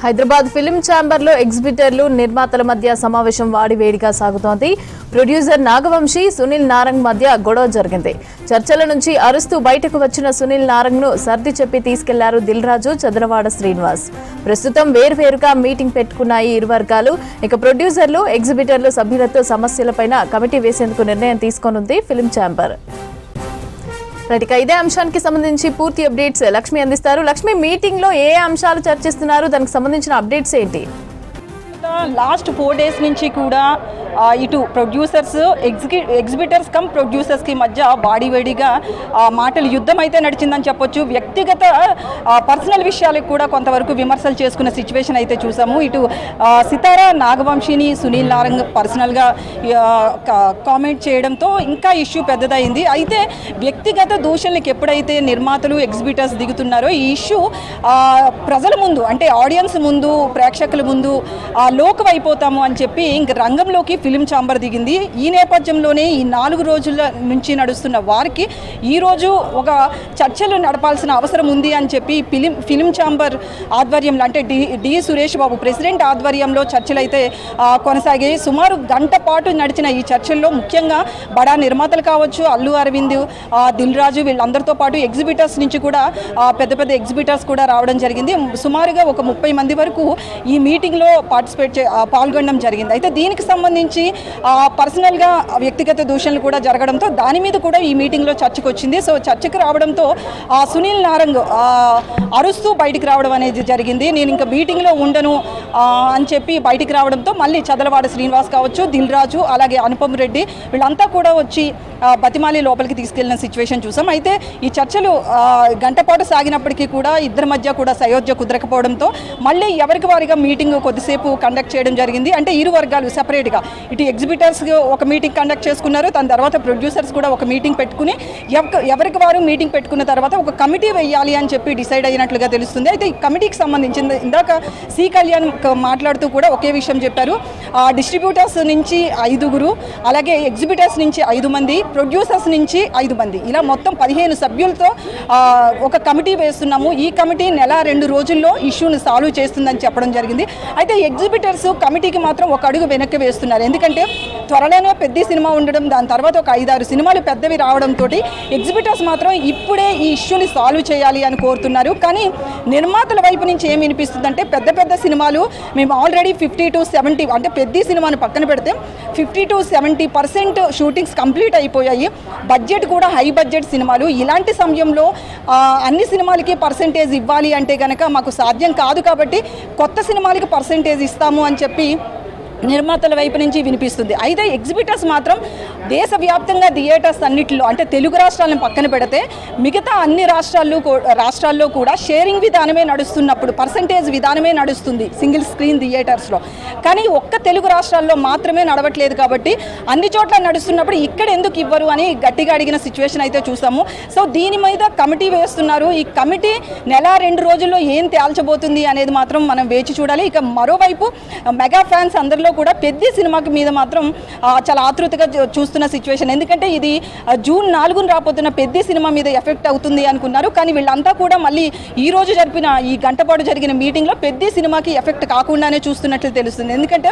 Hyderabad film ఛాంబర్లో ఎగ్జిబిటర్లు నిర్మాతల మధ్య సమావేశం వాడివేడిగా సాగుతోంది. ప్రొడ్యూసర్ నాగవంశీ, సునీల్ నారంగ్ మధ్య గొడవ జరిగింది. చర్చల నుంచి అరుస్తూ బయటకు వచ్చిన సునీల్ నారంగ్ను సర్ది చెప్పి తీసుకెళ్లారు దిల్ రాజు, చంద్రవాడ శ్రీనివాస్. ప్రస్తుతం వేర్వేరుగా మీటింగ్ పెట్టుకున్నాయి ఇరు వర్గాలు. ఇక ప్రొడ్యూసర్లు, ఎగ్జిబిటర్లు సభ్యులతో సమస్యలపైన కమిటీ వేసేందుకు నిర్ణయం తీసుకోనుంది ఫిల్మ్ ఛాంబర్. ఇక ఇదే అంశానికి సంబంధించి పూర్తి అప్డేట్స్ లక్ష్మి అందిస్తారు. లక్ష్మి, మీటింగ్ లో ఏ అంశాలు చర్చిస్తున్నారు, దానికి సంబంధించిన అప్డేట్స్ ఏంటి? లాస్ట్ 4 days నుంచి కూడా ఇటు ప్రొడ్యూసర్స్, ఎగ్జిబిటర్స్ కమ్ ప్రొడ్యూసర్స్కి మధ్య వాడివేడిగా మాటలు యుద్ధం అయితే నడిచిందని చెప్పొచ్చు. వ్యక్తిగత పర్సనల్ విషయాలకు కూడా కొంతవరకు విమర్శలు చేసుకున్న సిచ్యువేషన్ అయితే చూసాము. ఇటు సితారా నాగవంశీని సునీల్ నారంగ్ పర్సనల్గా కామెంట్ చేయడంతో ఇంకా ఇష్యూ పెద్దదైంది. అయితే వ్యక్తిగత దూషణలకు ఎప్పుడైతే నిర్మాతలు, ఎగ్జిబిటర్స్ దిగుతున్నారో ఈ ఇష్యూ ప్రజల ముందు, అంటే ఆడియన్స్ ముందు, ప్రేక్షకుల ముందు లోకమైపోతాము అని చెప్పి ఇంక రంగంలోకి ఫిలిం ఛాంబర్ దిగింది. ఈ నేపథ్యంలోనే ఈ 4 రోజుల నుంచి నడుస్తున్న వారికి ఈరోజు ఒక చర్చలు నడపాల్సిన అవసరం ఉంది అని చెప్పి ఫిలిం ఛాంబర్ ఆధ్వర్యంలో, అంటే డి సురేష్ బాబు ప్రెసిడెంట్ ఆధ్వర్యంలో చర్చలు అయితే కొనసాగాయి. సుమారు గంట పాటు నడిచిన ఈ చర్చల్లో ముఖ్యంగా బడా నిర్మాతలు కావచ్చు, అల్లు అరవింద్, దిల్ రాజు, వీళ్ళందరితో పాటు ఎగ్జిబిటర్స్ నుంచి కూడా పెద్ద పెద్ద ఎగ్జిబిటర్స్ కూడా రావడం జరిగింది. సుమారుగా ఒక 30 మంది వరకు ఈ మీటింగ్లో పాల్గొనడం జరిగింది. అయితే దీనికి సంబంధించి పర్సనల్గా వ్యక్తిగత దూషణలు కూడా జరగడంతో దాని మీద కూడా ఈ మీటింగ్లో చర్చకు వచ్చింది. సో చర్చకు రావడంతో సునీల్ నారంగ్ అరుస్తూ బయటికి రావడం అనేది జరిగింది. నేను ఇంకా మీటింగ్లో ఉండను అని చెప్పి బయటికి రావడంతో మళ్ళీ చదలవాడ శ్రీనివాస్ కావచ్చు, దిల్ రాజు, అలాగే అనుపమ్ రెడ్డి వీళ్ళంతా కూడా వచ్చి బతిమాలి లోపలికి తీసుకెళ్లిన సిచ్యువేషన్ చూసాం. అయితే ఈ చర్చలు గంట పాటు సాగినప్పటికీ కూడా ఇద్దరి మధ్య కూడా సయోధ్య కుదరకపోవడంతో మళ్ళీ ఎవరికి వారిగా మీటింగ్ కొద్దిసేపు కండక్ట్ చేయడం జరిగింది. అంటే ఇరు వర్గాలు సెపరేట్గా ఇటు ఎగ్జిబిటర్స్ ఒక మీటింగ్ కండక్ట్ చేసుకున్నారు, దాని తర్వాత ప్రొడ్యూసర్స్ కూడా ఒక మీటింగ్ పెట్టుకుని ఎవరికి వారు మీటింగ్ పెట్టుకున్న తర్వాత ఒక కమిటీ వేయాలి అని చెప్పి డిసైడ్ అయినట్లుగా తెలుస్తుంది. అయితే ఈ కమిటీకి సంబంధించింది ఇందాక సి కళ్యాణ్ మాట్లాడుతూ కూడా ఒకే విషయం చెప్పారు. డిస్ట్రిబ్యూటర్స్ నుంచి 5 అలాగే ఎగ్జిబిటర్స్ నుంచి 5 మంది, ప్రొడ్యూసర్స్ నుంచి 5 మంది, ఇలా మొత్తం 15 సభ్యులతో ఒక కమిటీ వేస్తున్నాము. ఈ కమిటీ నెల 2 రోజుల్లో ఇష్యూని సాల్వ్ చేస్తుందని చెప్పడం జరిగింది. అయితే ఎగ్జిబిటర్స్ కమిటీకి మాత్రం ఒక అడుగు వెనక్కి వేస్తున్నారు. ఎందుకంటే త్వరలోనే పెద్ద సినిమా ఉండడం, దాని తర్వాత ఒక 5-6 సినిమాలు పెద్దవి రావడంతో ఎగ్జిబిటర్స్ మాత్రం ఇప్పుడే ఈ ఇష్యూని సాల్వ్ చేయాలి అని కోరుతున్నారు. కానీ నిర్మాతల వైపు నుంచి ఏమి వినిపిస్తుందంటే పెద్ద పెద్ద సినిమాలు మేము ఆల్రెడీ 50 to 70, అంటే పెద్ద సినిమాను పక్కన పెడితే 50 to 70% షూటింగ్స్ కంప్లీట్ అయిపోయాయి. బడ్జెట్ కూడా హై బడ్జెట్ సినిమాలు. ఇలాంటి సమయంలో అన్ని సినిమాలకి పర్సెంటేజ్ ఇవ్వాలి అంటే కనుక మాకు సాధ్యం కాదు, కాబట్టి కొత్త సినిమాలకి పర్సెంటేజ్ ఇస్తాము అని చెప్పి నిర్మాతల వైపు నుంచి వినిపిస్తుంది. అయితే ఎగ్జిబిటర్స్ మాత్రం దేశవ్యాప్తంగా థియేటర్స్ అన్నింటిలో, అంటే తెలుగు రాష్ట్రాలను పక్కన పెడితే మిగతా అన్ని రాష్ట్రాల్లో కూడా షేరింగ్ విధానమే నడుస్తున్నప్పుడు పర్సంటేజ్ విధానమే నడుస్తుంది సింగిల్ స్క్రీన్ థియేటర్స్లో. కానీ ఒక్క తెలుగు రాష్ట్రాల్లో మాత్రమే నడవట్లేదు, కాబట్టి అన్ని చోట్ల నడుస్తున్నప్పుడు ఇక్కడ ఎందుకు ఇవ్వరు అని గట్టిగా అడిగిన సిచ్యువేషన్ అయితే చూసాము. సో దీని మీద కమిటీ వేస్తున్నారు. ఈ కమిటీ నెల 2 రోజుల్లో ఏం తేల్చబోతుంది అనేది మాత్రం మనం వేచి చూడాలి. ఇక మరోవైపు మెగా ఫ్యాన్స్ అందరిలో కూడా పెద్ద సినిమాకి మీద మాత్రం చాలా ఆతృతగా చూస్తున్న సిచ్యువేషన్. ఎందుకంటే ఇది జూన్ 4న రాబోతున్న పెద్ద సినిమా మీద ఎఫెక్ట్ అవుతుంది అనుకున్నారు. కానీ వీళ్ళంతా కూడా మళ్ళీ ఈ రోజు జరిపిన ఈ గంటపాటు జరిగిన మీటింగ్లో పెద్ద సినిమాకి ఎఫెక్ట్ కాకుండానే చూస్తున్నట్లు తెలుస్తుంది. ఎందుకంటే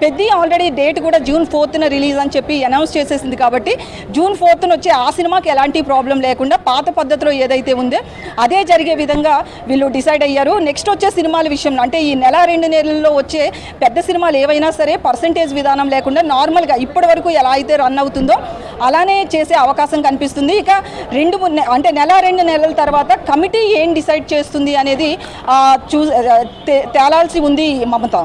పెద్ద ఆల్రెడీ డేట్ కూడా జూన్ 4న రిలీజ్ అని చెప్పి అనౌన్స్ చేసేసింది. కాబట్టి జూన్ 4న వచ్చే ఆ సినిమాకి ఎలాంటి ప్రాబ్లం లేకుండా పాత పద్ధతిలో ఏదైతే ఉందో అదే జరిగే విధంగా వీళ్ళు డిసైడ్ అయ్యారు. నెక్స్ట్ వచ్చే సినిమాల విషయంలో, అంటే ఈ నెల 2 నెలల్లో వచ్చే పెద్ద సినిమాలు ఏవైనా సరే పర్సంటేజ్ విధానం లేకుండా నార్మల్గా ఇప్పటి వరకు ఎలా అయితే రన్ అవుతుందో అలానే చేసే అవకాశం కనిపిస్తుంది. ఇక అంటే నెల 2 నెలల తర్వాత కమిటీ ఏం డిసైడ్ చేస్తుంది అనేది తేలాల్సి ఉంది మమత.